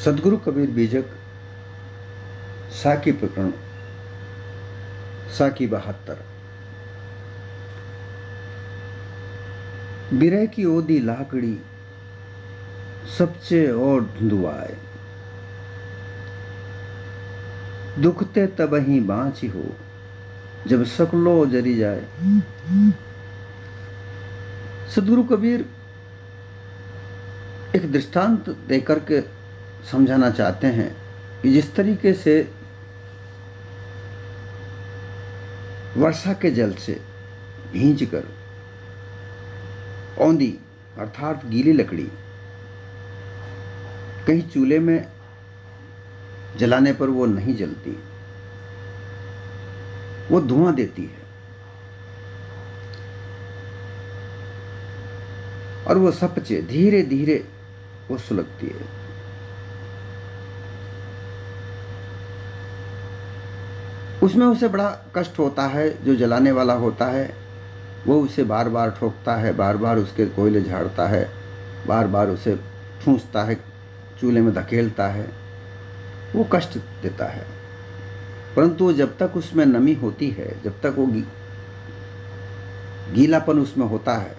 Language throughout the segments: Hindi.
सदगुरु कबीर बीजक साकी प्रकरण साकी 72। बिरह की ओदी लाकड़ी सबचे और धुंधुआए, दुखते तब ही बाँची हो जब सकलो जरी जाए। सदगुरु कबीर एक दृष्टांत देकर के समझाना चाहते हैं कि जिस तरीके से वर्षा के जल से भींचकर औंधी अर्थात गीली लकड़ी कहीं चूल्हे में जलाने पर वो नहीं जलती, वो धुआं देती है और वो सपचे धीरे धीरे वो सुलगती है। उसमें उसे बड़ा कष्ट होता है, जो जलाने वाला होता है वो उसे बार बार ठोकता है, बार बार उसके कोयले झाड़ता है, बार बार उसे ठूंसता है, चूल्हे में धकेलता है, वो कष्ट देता है। परंतु जब तक उसमें नमी होती है, जब तक वो गीलापन उसमें होता है,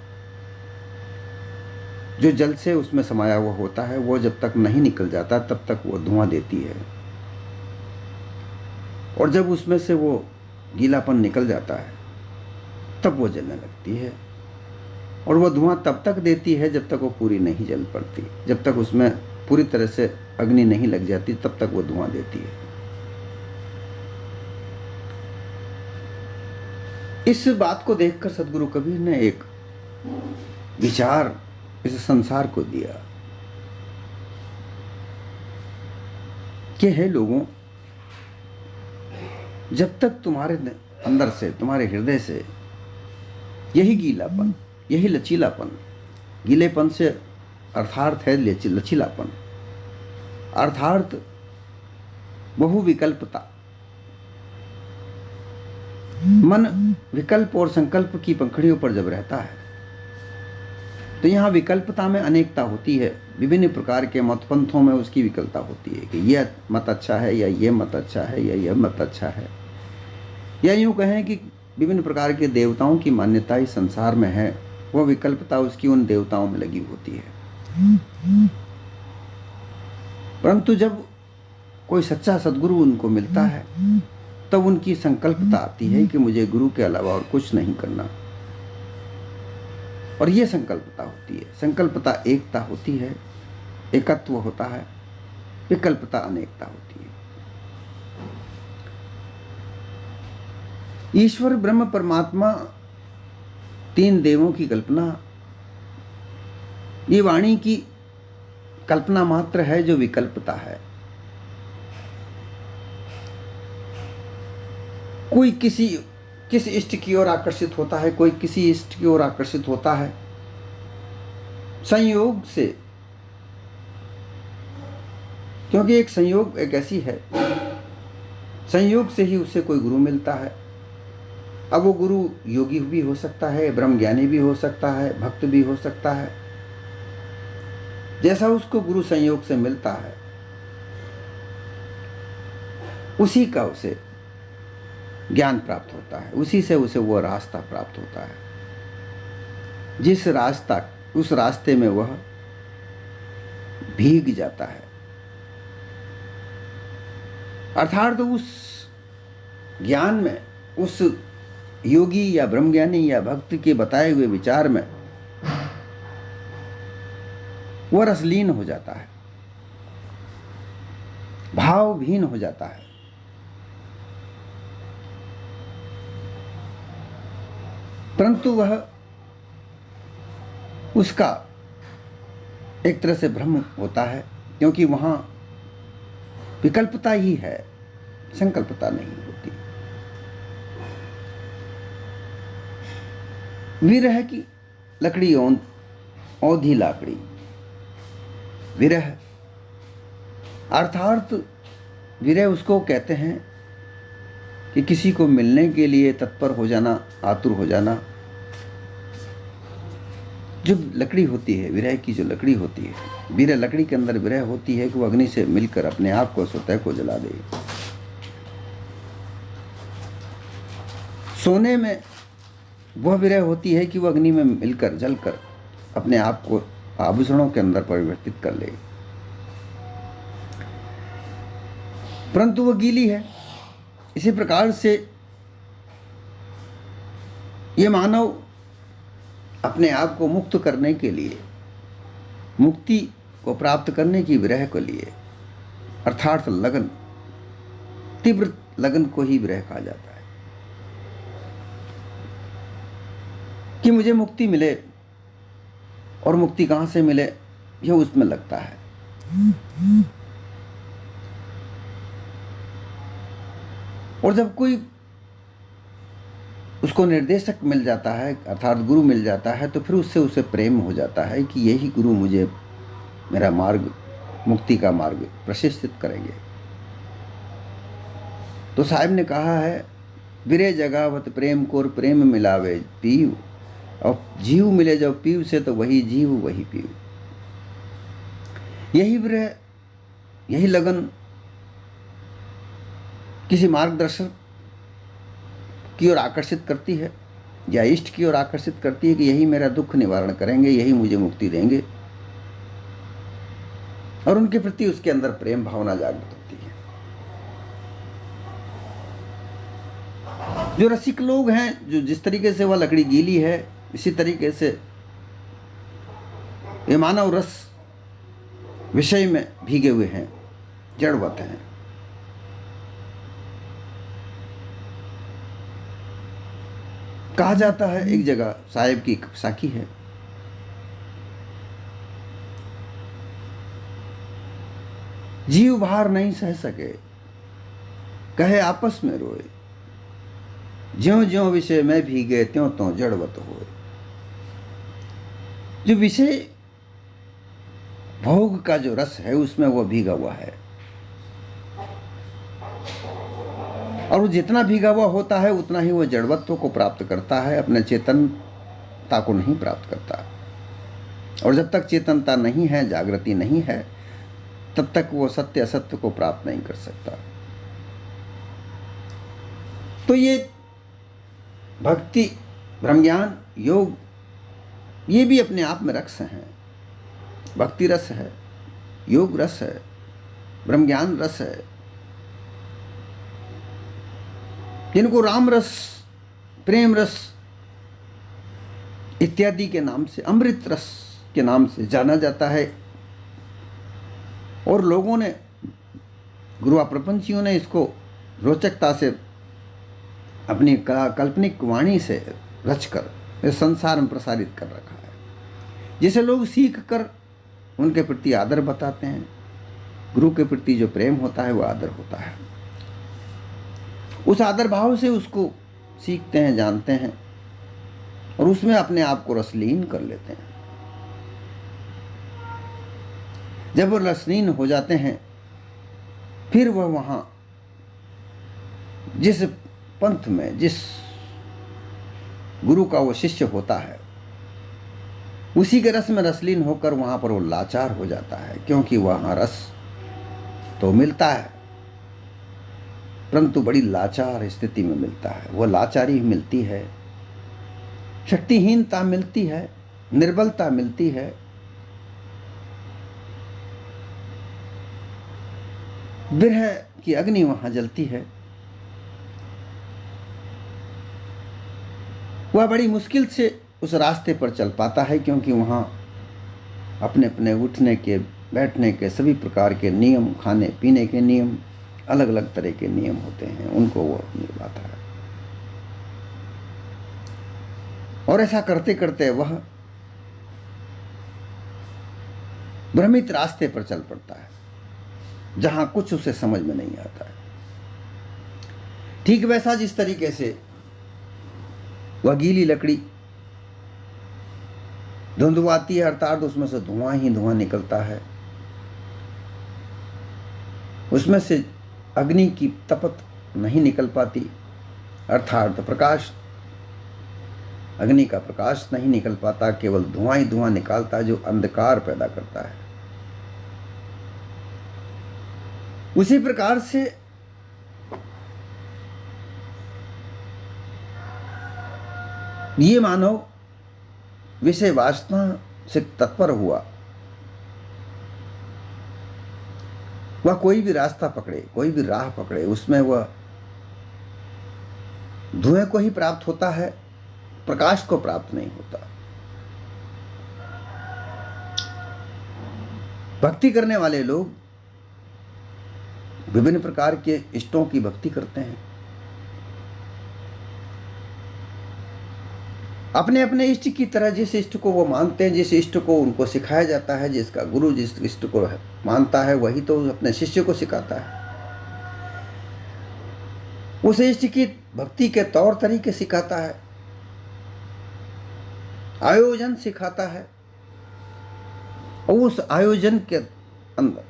जो जल से उसमें समाया हुआ होता है, वो जब तक नहीं निकल जाता तब तक वो धुआं देती है। और जब उसमें से वो गीलापन निकल जाता है तब वो जलने लगती है। और वो धुआं तब तक देती है जब तक वो पूरी नहीं जल पड़ती, जब तक उसमें पूरी तरह से अग्नि नहीं लग जाती तब तक वो धुआं देती है। इस बात को देखकर सदगुरु कबीर ने एक विचार इस संसार को दिया कि हे लोगों, जब तक तुम्हारे अंदर से, तुम्हारे हृदय से यही गीलापन, यही लचीलापन, गीलेपन से अर्थार्थ है लचीलापन, अर्थात बहुविकल्पता, मन विकल्प और संकल्प की पंखुड़ियों पर जब रहता है तो यहाँ विकल्पता में अनेकता होती है। विभिन्न प्रकार के मतपंथों में उसकी विकल्पता होती है कि यह मत अच्छा है या यह मत अच्छा है या यह मत अच्छा है, या यूँ कहें कि विभिन्न प्रकार के देवताओं की मान्यता इस संसार में है, वह विकल्पता उसकी उन देवताओं में लगी होती है। परंतु जब कोई सच्चा सद्गुरु उनको मिलता है तब उनकी संकल्पता आती है कि मुझे गुरु के अलावा और कुछ नहीं करना। और ये संकल्पता होती है, संकल्पता एकता होती है, एकत्व होता है, विकल्पता अनेकता होती है। ईश्वर ब्रह्म परमात्मा तीन देवों की कल्पना ये वाणी की कल्पना मात्र है जो विकल्पता है। कोई किस इष्ट की ओर आकर्षित होता है, कोई किसी इष्ट की ओर आकर्षित होता है संयोग से, क्योंकि एक संयोग एक ऐसी है, संयोग से ही उसे कोई गुरु मिलता है। अब वो गुरु योगी भी हो सकता है, ब्रह्मज्ञानी भी हो सकता है, भक्त भी हो सकता है। जैसा उसको गुरु संयोग से मिलता है उसी का उसे ज्ञान प्राप्त होता है, उसी से उसे वो रास्ता प्राप्त होता है। जिस रास्ता, उस रास्ते में वह भीग जाता है, अर्थात उस ज्ञान में, उस योगी या ब्रह्मज्ञानी या भक्त के बताए हुए विचार में वह रसलीन हो जाता है, भावहीन हो जाता है। परंतु वह उसका एक तरह से भ्रम होता है, क्योंकि वहाँ विकल्पता ही है, संकल्पता नहीं होती। विरह की लकड़ी औंधी लाकड़ी, विरह अर्थात विरह उसको कहते हैं कि किसी को मिलने के लिए तत्पर हो जाना, आतुर हो जाना। जो लकड़ी होती है, विरह की जो लकड़ी होती है, विरह लकड़ी के अंदर विरह होती है कि वो अग्नि से मिलकर अपने आप को, स्वतः को जला दे। सोने में वह विरह होती है कि वह अग्नि में मिलकर, जलकर अपने आप को आभूषणों के अंदर परिवर्तित कर ले, परंतु वह गीली है। इसी प्रकार से ये मानव अपने आप को मुक्त करने के लिए, मुक्ति को प्राप्त करने की विरह के लिए, अर्थात लगन, तीव्र लगन को ही विरह कहा जाता है, कि मुझे मुक्ति मिले, और मुक्ति कहाँ से मिले यह उसमें लगता है। और जब कोई उसको निर्देशक मिल जाता है, अर्थात गुरु मिल जाता है, तो फिर उससे उसे प्रेम हो जाता है कि यही गुरु मुझे मेरा मार्ग, मुक्ति का मार्ग प्रशस्तित करेंगे। तो साहिब ने कहा है, विरे जगावत प्रेम कोर प्रेम मिलावे पीव, और जीव मिले जब पीव से तो वही जीव वही पीव। यही विरह, यही लगन किसी मार्गदर्शक की ओर आकर्षित करती है, या इष्ट की ओर आकर्षित करती है कि यही मेरा दुख निवारण करेंगे, यही मुझे मुक्ति देंगे, और उनके प्रति उसके अंदर प्रेम भावना जागृत होती है। जो रसिक लोग हैं, जो जिस तरीके से वह लकड़ी गीली है, इसी तरीके से ये मानव रस विषय में भीगे हुए हैं, जड़वत हैं। कहा जाता है, एक जगह साहिब की एक साखी है, जीव भार नहीं सह सके, कहे आपस में रोए, ज्यों ज्यों विषय में भीगे त्यों त्यों जड़वत होए। जो विषय भोग का जो रस है उसमें वो भीगा हुआ है, और वो जितना भीगा हुआ होता है उतना ही वो जड़वत्व को प्राप्त करता है, अपने चेतनता को नहीं प्राप्त करता। और जब तक चेतनता नहीं है, जागृति नहीं है, तब तक वो सत्य असत्य को प्राप्त नहीं कर सकता। तो ये भक्ति, ब्रह्मज्ञान, योग, ये भी अपने आप में रस हैं। भक्ति रस है, योग रस है, ब्रह्मज्ञान रस है, जिनको राम रस, प्रेम रस इत्यादि के नाम से, अमृत रस के नाम से जाना जाता है। और लोगों ने, गुरु प्रपंचियों ने इसको रोचकता से अपनी काल्पनिक वाणी से रचकर इस संसार में प्रसारित कर रखा है, जिसे लोग सीख कर उनके प्रति आदर बताते हैं। गुरु के प्रति जो प्रेम होता है वो आदर होता है। उस आदर भाव से उसको सीखते हैं, जानते हैं, और उसमें अपने आप को रसलीन कर लेते हैं। जब वो रसलीन हो जाते हैं, फिर वह वहाँ जिस पंथ में, जिस गुरु का वो शिष्य होता है, उसी के रस में रसलीन होकर वहाँ पर वो लाचार हो जाता है, क्योंकि वहाँ रस तो मिलता है परंतु बड़ी लाचार स्थिति में मिलता है। वो लाचारी मिलती है, शक्तिहीनता मिलती है, निर्बलता मिलती है। विरह की अग्नि वहां जलती है। वह बड़ी मुश्किल से उस रास्ते पर चल पाता है, क्योंकि वहां अपने अपने उठने के, बैठने के सभी प्रकार के नियम, खाने पीने के नियम, अलग अलग तरह के नियम होते हैं, उनको वो निभाता है। और ऐसा करते करते वह भ्रमित रास्ते पर चल पड़ता है, जहां कुछ उसे समझ में नहीं आता है। ठीक वैसा जिस तरीके से वह गीली लकड़ी धुंधुआती है, अर्थात उसमें से धुआं ही धुआं निकलता है, उसमें से अग्नि की तपत नहीं निकल पाती, अर्थात प्रकाश अग्नि का प्रकाश नहीं निकल पाता, केवल धुआं ही धुआं निकालता है जो अंधकार पैदा करता है। उसी प्रकार से ये मानव विषय वासना से तत्पर हुआ, वह कोई भी रास्ता पकड़े, कोई भी राह पकड़े, उसमें वह धुएं को ही प्राप्त होता है, प्रकाश को प्राप्त नहीं होता। भक्ति करने वाले लोग विभिन्न प्रकार के इष्टों की भक्ति करते हैं। अपने अपने इष्ट की तरह जिस इष्ट को वो मानते हैं, जिस इष्ट को उनको सिखाया जाता है, जिसका गुरु जिस इष्ट को मानता है वही तो अपने शिष्य को सिखाता है। उस इष्ट की भक्ति के तौर तरीके सिखाता है, आयोजन सिखाता है, और उस आयोजन के अंदर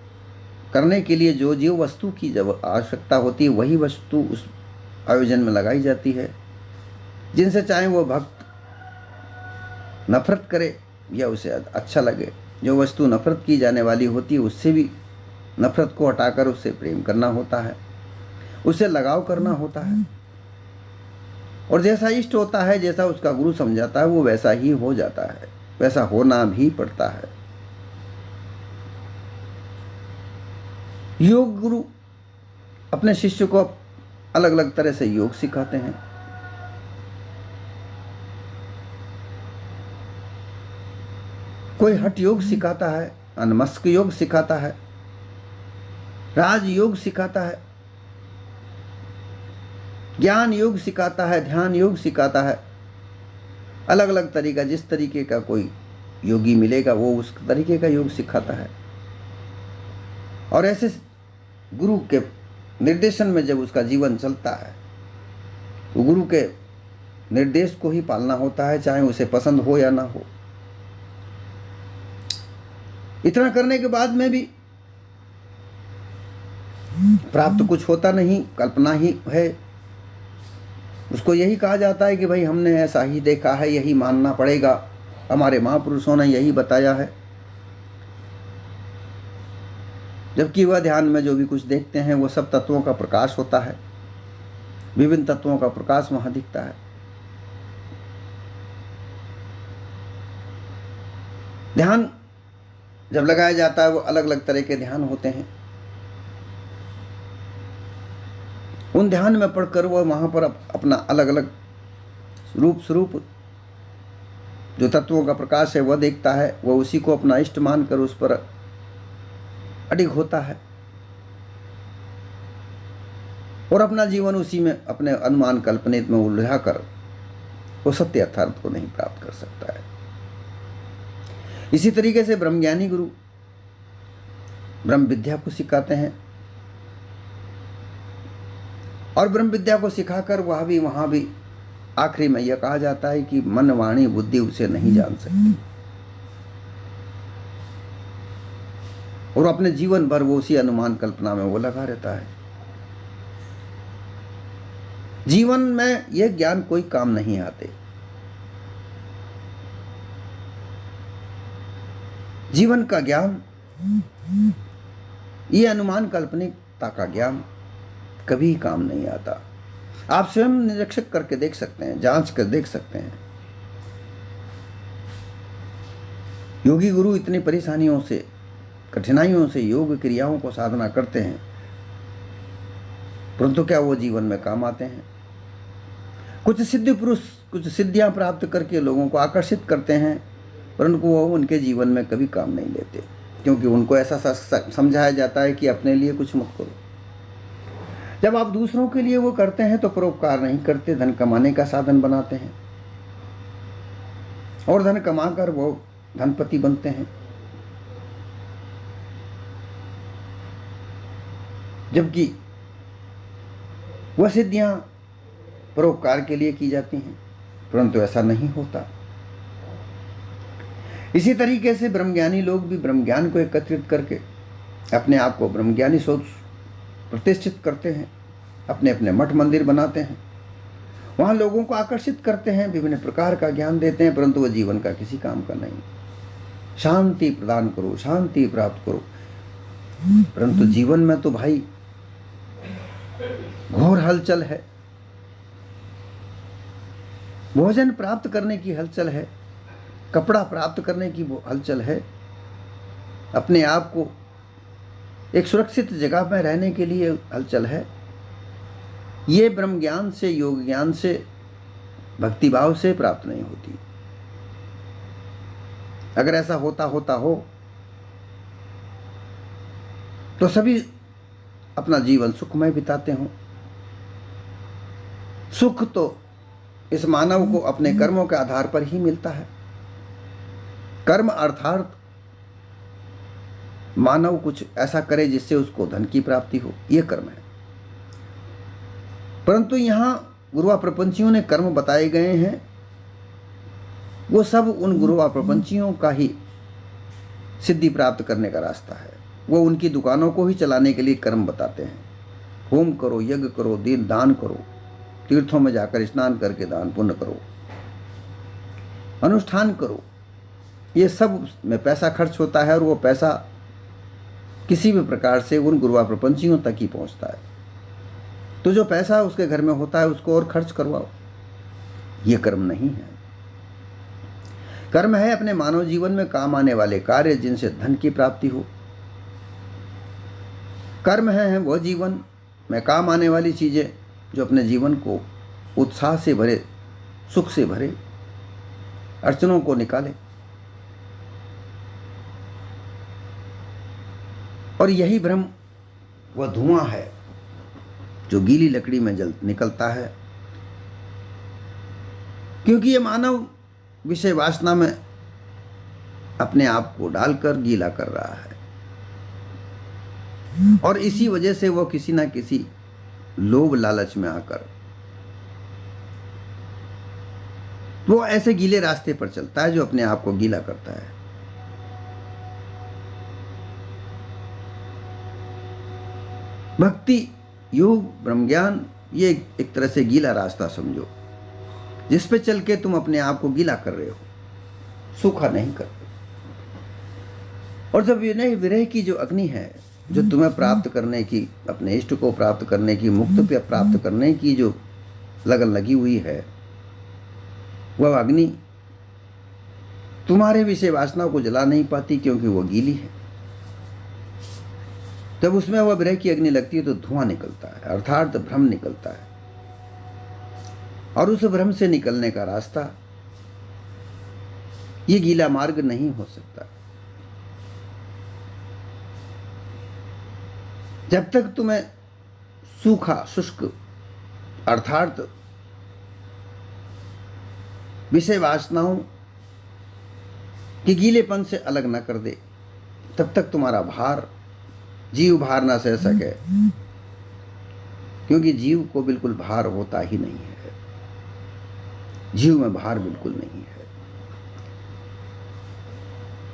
करने के लिए जो जो वस्तु की जब आवश्यकता होती है वही वस्तु उस आयोजन में लगाई जाती है। जिनसे चाहे वो भक्त नफरत करे या उसे अच्छा लगे, जो वस्तु नफरत की जाने वाली होती है उससे भी नफरत को हटाकर उससे प्रेम करना होता है, उससे लगाव करना होता है। और जैसा इष्ट होता है, जैसा उसका गुरु समझाता है, वो वैसा ही हो जाता है, वैसा होना भी पड़ता है। योग गुरु अपने शिष्य को अलग अलग तरह से योग सिखाते हैं। कोई हठ योग सिखाता है, अनमस्क योग सिखाता है, राज योग सिखाता है, ज्ञान योग सिखाता है, ध्यान योग सिखाता है। अलग अलग तरीका, जिस तरीके का कोई योगी मिलेगा वो उस तरीके का योग सिखाता है। और ऐसे गुरु के निर्देशन में जब उसका जीवन चलता है तो गुरु के निर्देश को ही पालना होता है, चाहे उसे पसंद हो या ना हो। इतना करने के बाद में भी प्राप्त कुछ होता नहीं, कल्पना ही है। उसको यही कहा जाता है कि भाई हमने ऐसा ही देखा है, यही मानना पड़ेगा, हमारे महापुरुषों ने यही बताया है। जबकि वह ध्यान में जो भी कुछ देखते हैं वो सब तत्वों का प्रकाश होता है, विभिन्न तत्वों का प्रकाश वहां दिखता है। ध्यान जब लगाया जाता है वो अलग अलग तरह के ध्यान होते हैं। उन ध्यान में पढ़कर वह वहां पर अपना अलग अलग रूप स्वरूप जो तत्वों का प्रकाश है वह देखता है, वह उसी को अपना इष्ट मानकर उस पर अडिग होता है और अपना जीवन उसी में अपने अनुमान कल्पनित में उलझा कर वो सत्य यथार्थ को नहीं प्राप्त कर सकता है। इसी तरीके से ब्रह्मज्ञानी गुरु ब्रह्म विद्या को सिखाते हैं और ब्रह्म विद्या को सिखाकर वहां भी आखिरी में यह कहा जाता है कि मन वाणी बुद्धि उसे नहीं जान सकती और अपने जीवन भर वो उसी अनुमान कल्पना में वो लगा रहता है। जीवन में यह ज्ञान कोई काम नहीं आते। जीवन का ज्ञान, ये अनुमान काल्पनिकता का ज्ञान कभी काम नहीं आता। आप स्वयं निरीक्षण करके देख सकते हैं, जांच कर देख सकते हैं। योगी गुरु इतनी परेशानियों से, कठिनाइयों से योग क्रियाओं को साधना करते हैं, परंतु क्या वो जीवन में काम आते हैं? कुछ सिद्ध पुरुष कुछ सिद्धियां प्राप्त करके लोगों को आकर्षित करते हैं, परंतु वो उनके जीवन में कभी काम नहीं लेते, क्योंकि उनको ऐसा समझाया जाता है कि अपने लिए कुछ मत करो। जब आप दूसरों के लिए वो करते हैं तो परोपकार नहीं करते, धन कमाने का साधन बनाते हैं और धन कमाकर वो धनपति बनते हैं। जबकि वह सिद्धियां परोपकार के लिए की जाती हैं, परंतु ऐसा नहीं होता। इसी तरीके से ब्रह्मज्ञानी लोग भी ब्रह्मज्ञान को एकत्रित करके अपने आप को ब्रह्मज्ञानी सोच प्रतिष्ठित करते हैं, अपने अपने मठ मंदिर बनाते हैं वहाँ लोगों को आकर्षित करते हैं, विभिन्न प्रकार का ज्ञान देते हैं, परंतु वह जीवन का किसी काम का नहीं। शांति प्रदान करो, शांति प्राप्त करो, परंतु जीवन में तो भाई घोर हलचल है। भोजन प्राप्त करने की हलचल है, कपड़ा प्राप्त करने की हलचल है, अपने आप को एक सुरक्षित जगह में रहने के लिए हलचल है। ये ब्रह्म ज्ञान से, योग ज्ञान से, भक्ति भाव से प्राप्त नहीं होती। अगर ऐसा होता हो तो सभी अपना जीवन सुखमय बिताते हों। सुख तो इस मानव को अपने कर्मों के आधार पर ही मिलता है। कर्म अर्थात मानव कुछ ऐसा करे जिससे उसको धन की प्राप्ति हो, यह कर्म है। परंतु यहां गुरुआ प्रपंचियों ने कर्म बताए गए हैं, वो सब उन गुरुआ प्रपंचियों का ही सिद्धि प्राप्त करने का रास्ता है। वो उनकी दुकानों को ही चलाने के लिए कर्म बताते हैं। होम करो, यज्ञ करो, दीन दान करो, तीर्थों में जाकर स्नान करके दान पुण्य करो, अनुष्ठान करो। ये सब में पैसा खर्च होता है और वो पैसा किसी भी प्रकार से उन गुरुआ प्रपंचियों तक ही पहुंचता है। तो जो पैसा उसके घर में होता है उसको और खर्च करवाओ, ये कर्म नहीं है। कर्म है अपने मानव जीवन में काम आने वाले कार्य जिनसे धन की प्राप्ति हो। कर्म है वह जीवन में काम आने वाली चीजें जो अपने जीवन को उत्साह से भरे, सुख से भरे, अड़चनों को निकाले। और यही ब्रह्म वह धुआं है जो गीली लकड़ी में जल निकलता है, क्योंकि ये मानव विषय वासना में अपने आप को डालकर गीला कर रहा है। और इसी वजह से वो किसी ना किसी लोभ लालच में आकर वो ऐसे गीले रास्ते पर चलता है जो अपने आप को गीला करता है। भक्ति, योग, ब्रह्म ज्ञान, ये एक तरह से गीला रास्ता समझो, जिस पे चल के तुम अपने आप को गीला कर रहे हो, सूखा नहीं कर रहे। और जब विनय विरह की जो अग्नि है जो तुम्हें प्राप्त करने की, अपने इष्ट को प्राप्त करने की, मुक्त पे प्राप्त करने की जो लगन लगी हुई है, वह अग्नि तुम्हारे विषय वासना को जला नहीं पाती क्योंकि वह गीली है। जब उसमें वह विरह की अग्नि लगती है तो धुआं निकलता है, अर्थात भ्रम निकलता है। और उस भ्रम से निकलने का रास्ता ये गीला मार्ग नहीं हो सकता। जब तक तुम्हें सूखा, शुष्क अर्थात विषय वासनाओं के गीलेपन से अलग न कर दे, तब तक तुम्हारा भार, जीव भार ना सह सके, क्योंकि जीव को बिल्कुल भार होता ही नहीं है। जीव में भार बिल्कुल नहीं है।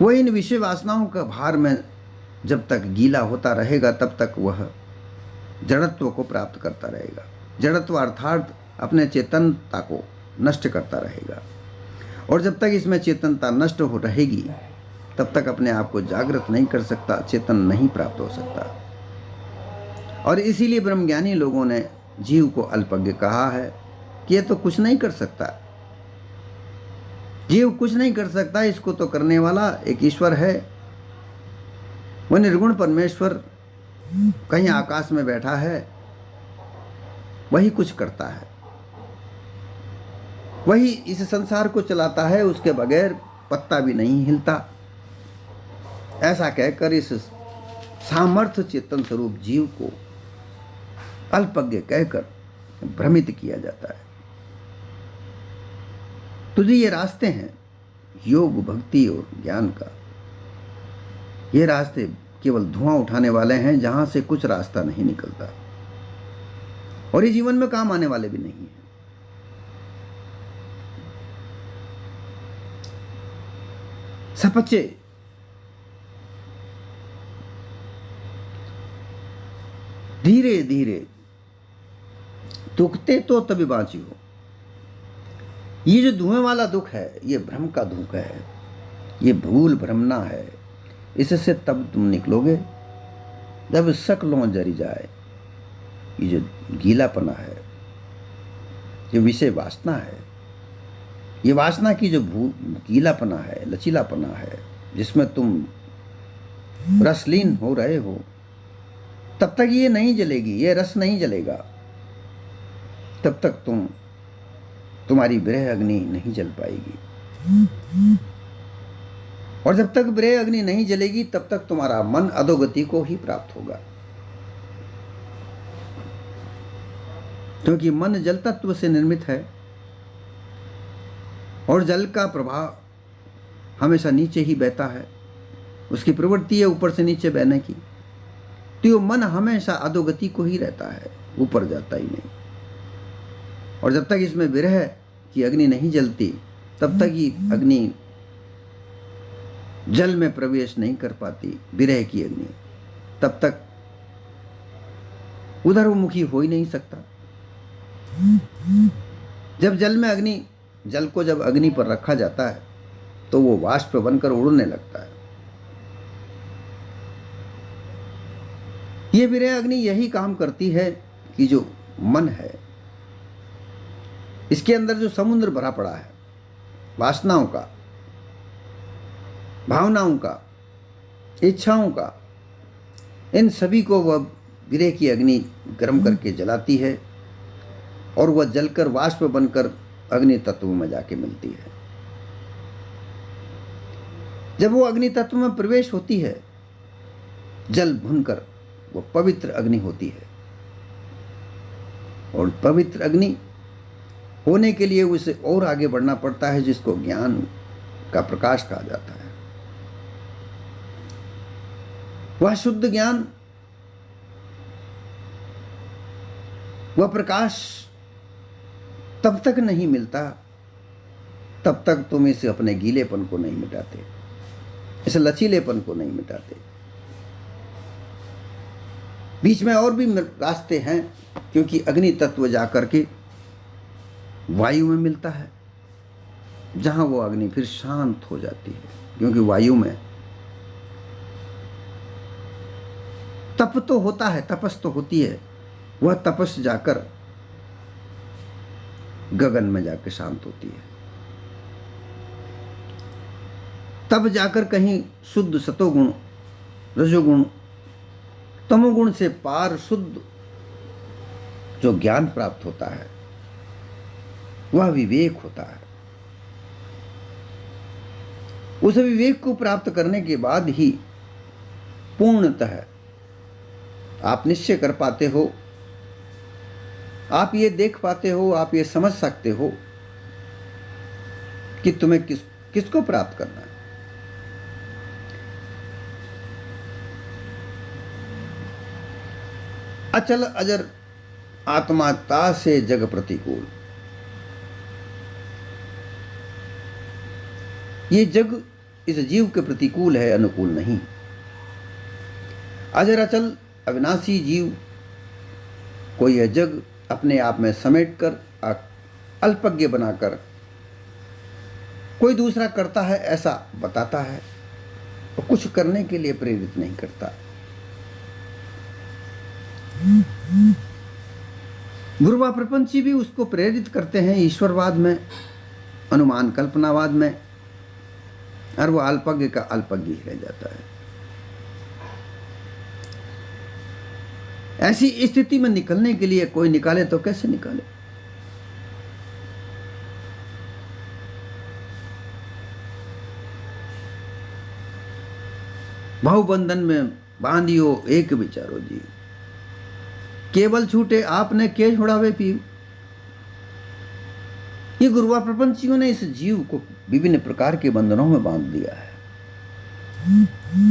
वो इन विषय वासनाओं का भार में जब तक गीला होता रहेगा तब तक वह जड़त्व को प्राप्त करता रहेगा। जड़त्व अर्थात अपने चेतनता को नष्ट करता रहेगा। और जब तक इसमें चेतनता नष्ट हो रहेगी तब तक अपने आप को जागृत नहीं कर सकता, चेतन नहीं प्राप्त हो सकता। और इसीलिए ब्रह्मज्ञानी लोगों ने जीव को अल्पज्ञ कहा है कि यह तो कुछ नहीं कर सकता। जीव कुछ नहीं कर सकता, इसको तो करने वाला एक ईश्वर है। वह निर्गुण परमेश्वर कहीं आकाश में बैठा है, वही कुछ करता है, वही इस संसार को चलाता है, उसके बगैर पत्ता भी नहीं हिलता। ऐसा कहकर इस सामर्थ्य चेतन स्वरूप जीव को अल्पज्ञ कहकर भ्रमित किया जाता है। तो जी ये रास्ते हैं योग, भक्ति और ज्ञान का। ये रास्ते केवल धुआं उठाने वाले हैं, जहां से कुछ रास्ता नहीं निकलता, और ये जीवन में काम आने वाले भी नहीं हैं। सपचे धीरे धीरे तुकते तो तभी बाँची हो। ये जो धुएं वाला दुख है, ये भ्रम का दुख है, ये भूल भ्रमना है। इससे तब तुम निकलोगे जब शक्लों जरी जाए। ये जो गीलापना है, ये विषय वासना है, ये वासना की जो गीलापना है, लचीलापना है, जिसमें तुम रसलीन हो रहे हो, तब तक ये नहीं जलेगी, ये रस नहीं जलेगा, तब तक तुम्हारी विरह अग्नि नहीं जल पाएगी। और जब तक विरह अग्नि नहीं जलेगी तब तक तुम्हारा मन अधोगति को ही प्राप्त होगा, क्योंकि मन जल तत्व से निर्मित है और जल का प्रभाव हमेशा नीचे ही बहता है। उसकी प्रवृत्ति है ऊपर से नीचे बहने की, तो ये मन हमेशा अधोगति को ही रहता है, ऊपर जाता ही नहीं। और जब तक इसमें विरह की अग्नि नहीं जलती तब तक ये अग्नि जल में प्रवेश नहीं कर पाती, विरह की अग्नि, तब तक उधर मुखी हो ही नहीं सकता। जब जल को जब अग्नि पर रखा जाता है तो वो वाष्प बनकर उड़ने लगता है। ये विरह अग्नि यही काम करती है कि जो मन है, इसके अंदर जो समुद्र भरा पड़ा है वासनाओं का, भावनाओं का, इच्छाओं का, इन सभी को वह विरह की अग्नि गर्म करके जलाती है और वह जलकर वाष्प बनकर अग्नि तत्व में जाके मिलती है। जब वो अग्नि तत्व में प्रवेश होती है, जल भुनकर वो पवित्र अग्नि होती है। और पवित्र अग्नि होने के लिए उसे और आगे बढ़ना पड़ता है, जिसको ज्ञान का प्रकाश कहा जाता है। वह शुद्ध ज्ञान, वह प्रकाश तब तक नहीं मिलता तब तक तुम इस अपने गीलेपन को नहीं मिटाते, इस लचीलेपन को नहीं मिटाते। बीच में और भी रास्ते हैं, क्योंकि अग्नि तत्व जाकर के वायु में मिलता है, जहां वो अग्नि फिर शांत हो जाती है, क्योंकि वायु में तप तो होता है, तपस तो होती है। वह तपस जाकर गगन में जाकर शांत होती है, तब जाकर कहीं शुद्ध सतोगुण, रजोगुण, तमोगुण से पार शुद्ध जो ज्ञान प्राप्त होता है, वह विवेक होता है। उस विवेक को प्राप्त करने के बाद ही पूर्णतः आप निश्चय कर पाते हो, आप ये देख पाते हो, आप ये समझ सकते हो कि तुम्हें किसको प्राप्त करना है। अचल अजर आत्माता से जग प्रतिकूल। ये जग इस जीव के प्रतिकूल है, अनुकूल नहीं। अजर अचल अविनाशी जीव को यह जग अपने आप में समेटकर अल्पज्ञ बनाकर कोई दूसरा करता है ऐसा बताता है और कुछ करने के लिए प्रेरित नहीं करता। गुरुवा प्रपंची भी उसको प्रेरित करते हैं ईश्वरवाद में, अनुमान कल्पनावाद में, और वह अल्पज्ञ का अल्पज्ञ ही रह जाता है। ऐसी स्थिति में निकलने के लिए कोई निकाले तो कैसे निकाले? बहुबंधन में बांधियो एक विचारो जी, केवल छूटे आपने के छुड़ावे पी। ये गुरुवा प्रपंचियों ने इस जीव को विभिन्न प्रकार के बंधनों में बांध दिया है।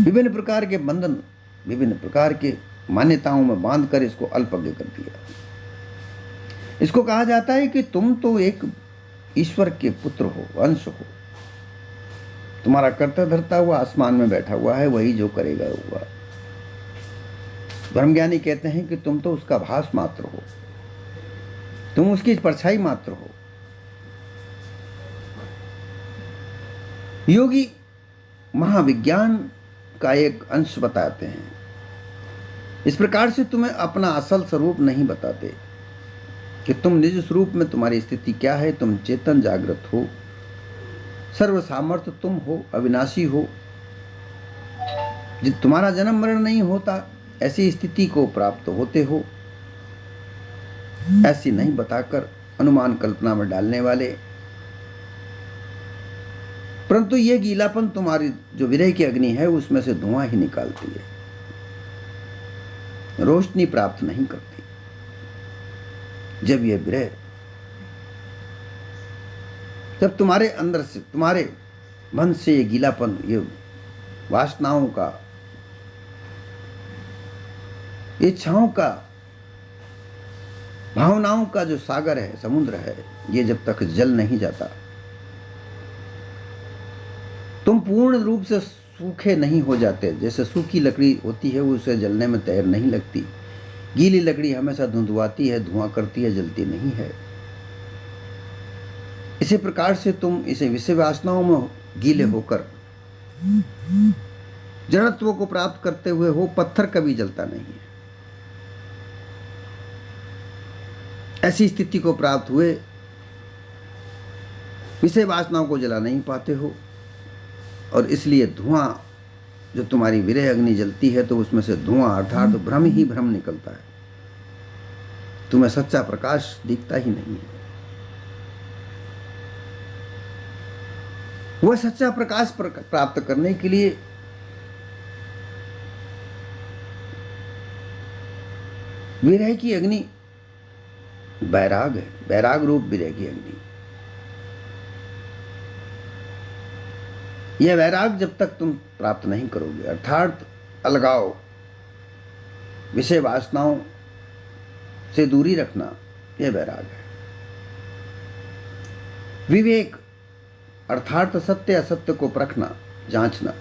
विभिन्न प्रकार के बंधन, विभिन्न प्रकार के मान्यताओं में बांधकर इसको अल्पज्ञ कर दिया। इसको कहा जाता है कि तुम तो एक ईश्वर के पुत्र हो, अंश हो। तुम्हारा कर्ता धरता हुआ आसमान में बैठा हुआ है, वही जो करेगा हुआ। ब्रह्मज्ञानी कहते हैं कि तुम तो उसका भास मात्र हो, तुम उसकी परछाई मात्र हो। योगी महाविज्ञान का एक अंश बताते हैं। इस प्रकार से तुम्हें अपना असल स्वरूप नहीं बताते कि तुम निज स्वरूप में तुम्हारी स्थिति क्या है। तुम चेतन जागृत हो, सर्व सामर्थ्य तुम हो, अविनाशी हो, जिस तुम्हारा जन्म मरण नहीं होता, ऐसी स्थिति को प्राप्त होते हो। ऐसी नहीं बताकर अनुमान कल्पना में डालने वाले, परंतु यह गीलापन तुम्हारी जो विरह की अग्नि है उसमें से धुआं ही निकालती है, रोशनी प्राप्त नहीं करती। जब यह विरह, जब तुम्हारे अंदर से, तुम्हारे मन से ये गीलापन, ये वासनाओं का, इच्छाओं का, भावनाओं का जो सागर है, समुद्र है, ये जब तक जल नहीं जाता, तुम पूर्ण रूप से सूखे नहीं हो जाते। जैसे सूखी लकड़ी होती है, उसे जलने में तैर नहीं लगती। गीली लकड़ी हमेशा धुंधुआती है, धुआं करती है, जलती नहीं है। इसी प्रकार से तुम इसे विषय वासनाओं में गीले होकर जड़त्व को प्राप्त करते हुए हो। पत्थर कभी जलता नहीं है। ऐसी स्थिति को प्राप्त हुए विषय वासनाओं को जला नहीं पाते हो, और इसलिए धुआं, जो तुम्हारी विरह अग्नि जलती है तो उसमें से धुआं अर्थात भ्रम ही भ्रम निकलता है। तुम्हें सच्चा प्रकाश दिखता ही नहीं है। वह सच्चा प्रकाश प्राप्त करने के लिए विरह की अग्नि बैराग है, बैराग रूप विरह की अग्नि। यह वैराग जब तक तुम प्राप्त नहीं करोगे, अर्थात अलगाव, विषय वासनाओं से दूरी रखना, यह वैराग है। विवेक अर्थात सत्य असत्य को परखना, जांचना।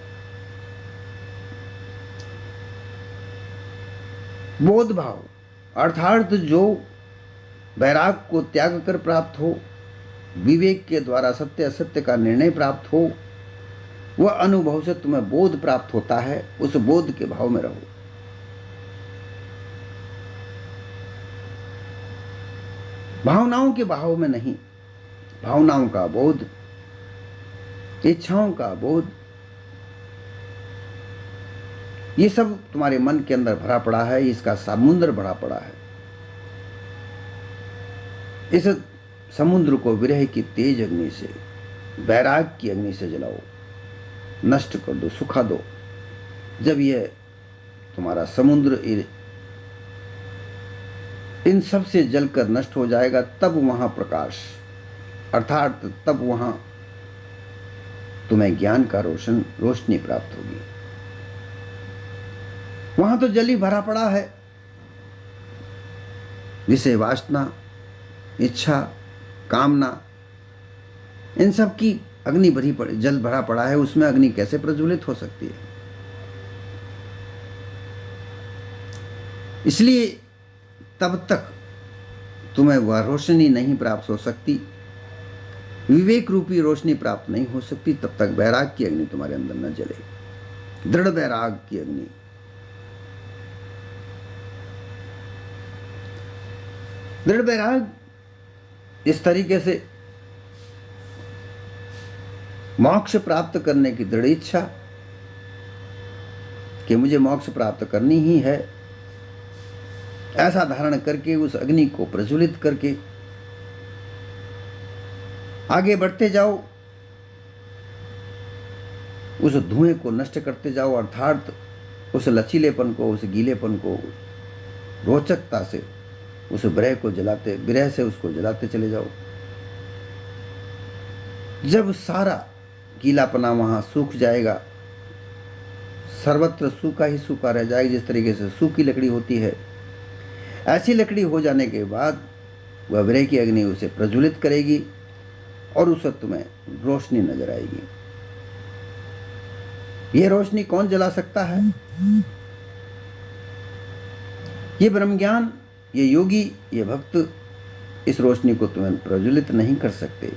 बोध भाव अर्थात जो वैराग को त्याग कर प्राप्त हो, विवेक के द्वारा सत्य असत्य का निर्णय प्राप्त हो, वह अनुभव से तुम्हें बोध प्राप्त होता है। उस बोध के भाव में रहो। भावनाओं के भाव में नहीं। भावनाओं का बोध, इच्छाओं का बोध, ये सब तुम्हारे मन के अंदर भरा पड़ा है। इसका समुद्र भरा पड़ा है। इस समुद्र को विरह की तेज अग्नि से, वैराग की अग्नि से जलाओ, नष्ट कर दो, सुखा दो। जब यह तुम्हारा समुद्र इन सब से जलकर नष्ट हो जाएगा, तब वहां प्रकाश, अर्थात तब वहां तुम्हें ज्ञान का रोशनी प्राप्त होगी। वहां तो जल ही भरा पड़ा है। विषय वासना, इच्छा, कामना, इन सब की अग्नि भरी पड़ी, जल भरा पड़ा है। उसमें अग्नि कैसे प्रज्वलित हो सकती है? इसलिए तब तक तुम्हें वह रोशनी नहीं प्राप्त हो सकती, विवेक रूपी रोशनी प्राप्त नहीं हो सकती, तब तक वैराग की अग्नि तुम्हारे अंदर न जले। दृढ़ वैराग की अग्नि। दृढ़ वैराग इस तरीके से मोक्ष प्राप्त करने की दृढ़ इच्छा कि मुझे मोक्ष प्राप्त करनी ही है, ऐसा धारण करके उस अग्नि को प्रज्वलित करके आगे बढ़ते जाओ, उस धुएं को नष्ट करते जाओ, अर्थात उस लचीलेपन को, उस गीलेपन को रोचकता से, उस विरह को जलाते, विरह से उसको जलाते चले जाओ। जब सारा गीलापना वहां सूख जाएगा, सर्वत्र सूखा ही सूखा रह जाएगा। जिस तरीके से सूखी लकड़ी होती है, ऐसी लकड़ी हो जाने के बाद वह विरह की अग्नि उसे प्रज्वलित करेगी और उस वक्त तुम्हें रोशनी नजर आएगी। यह रोशनी कौन जला सकता है? ये ब्रह्म ज्ञान, ये योगी, ये भक्त इस रोशनी को तुम्हें प्रज्वलित नहीं कर सकते।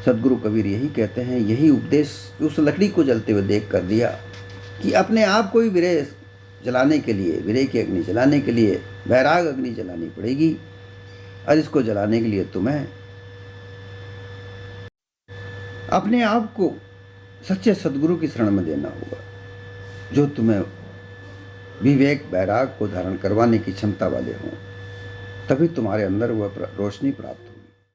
सदगुरु कबीर यही कहते हैं, यही उपदेश उस लकड़ी को जलते हुए देख कर दिया कि अपने आप को ही विरह जलाने के लिए, विरह की अग्नि जलाने के लिए वैराग अग्नि जलानी पड़ेगी। और इसको जलाने के लिए तुम्हें अपने आप को सच्चे सदगुरु की शरण में देना होगा, जो तुम्हें विवेक वैराग को धारण करवाने की क्षमता वाले हों। तभी तुम्हारे अंदर वह रोशनी प्राप्त